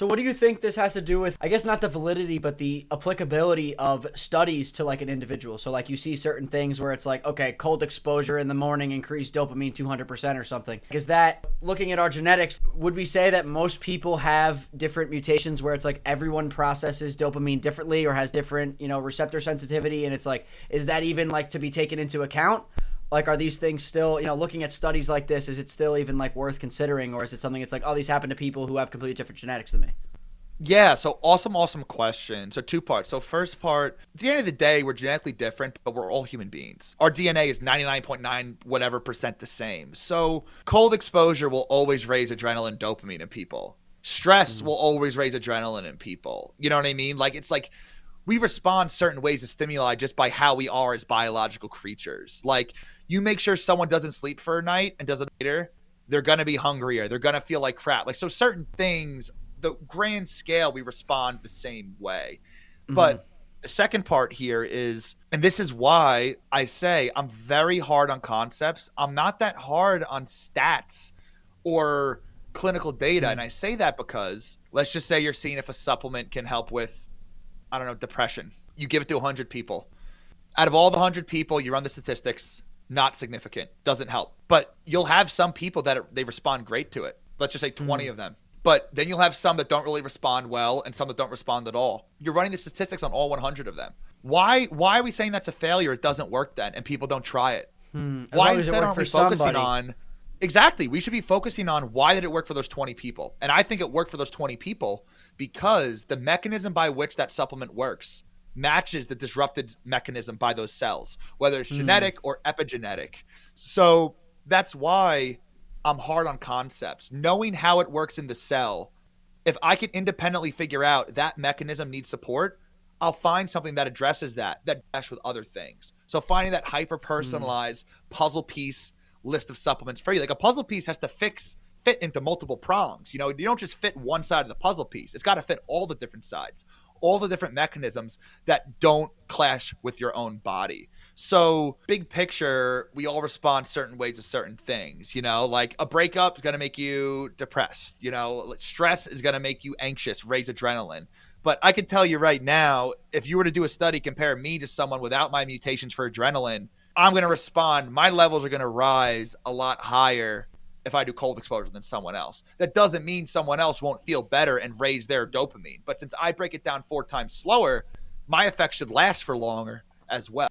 So what do you think this has to do with, I guess not the validity, but the applicability of studies to like an individual? So like you see certain things where it's like, okay, cold exposure in the morning increased dopamine 200% or something. Is that, looking at our genetics, would we say that most people have different mutations where it's like everyone processes dopamine differently or has different, receptor sensitivity? And it's like, is that even like to be taken into account? Like, are these things still, looking at studies like this, is it still even like worth considering, or is it something it's like, oh, these happen to people who have completely different genetics than me? Yeah, so awesome question. So two parts. So first part, at the end of the day, we're genetically different, but we're all human beings. Our DNA is 99.9 whatever percent the same. So cold exposure will always raise adrenaline, dopamine in people. Stress will always raise adrenaline in people. You know what I mean? Like, it's like we respond certain ways to stimuli just by how we are as biological creatures. Like, you make sure someone doesn't sleep for a night and does it later, they're going to be hungrier. They're going to feel like crap. Like, so certain things, the grand scale, we respond the same way. But the second part here is, and this is why I say I'm very hard on concepts. I'm not that hard on stats or clinical data. And I say that because let's just say you're seeing if a supplement can help with, I don't know, depression. You give it to 100 people. Out of all the 100 people, you run the statistics, not significant, doesn't help. But you'll have some people that they respond great to it. Let's just say 20 of them. But then you'll have some that don't really respond well and some that don't respond at all. You're running the statistics on all 100 of them. Why are we saying that's a failure? It doesn't work then, and people don't try it. Why instead aren't we focusing on... Exactly. We should be focusing on why did it work for those 20 people? And I think it worked for those 20 people because the mechanism by which that supplement works matches the disrupted mechanism by those cells, whether it's genetic or epigenetic. So that's why I'm hard on concepts. Knowing how it works in the cell, if I can independently figure out that mechanism needs support, I'll find something that addresses that mesh with other things. So finding that hyper-personalized puzzle piece list of supplements for you. Like, a puzzle piece has to fit into multiple prongs. You don't just fit one side of the puzzle piece. It's got to fit all the different sides, all the different mechanisms that don't clash with your own body. So big picture, we all respond certain ways to certain things. Like a breakup is going to make you depressed. Stress is going to make you anxious, raise adrenaline. But I can tell you right now, if you were to do a study, compare me to someone without my mutations for adrenaline, I'm going to respond. My levels are going to rise a lot higher if I do cold exposure than someone else. That doesn't mean someone else won't feel better and raise their dopamine. But since I break it down 4 times slower, my effects should last for longer as well.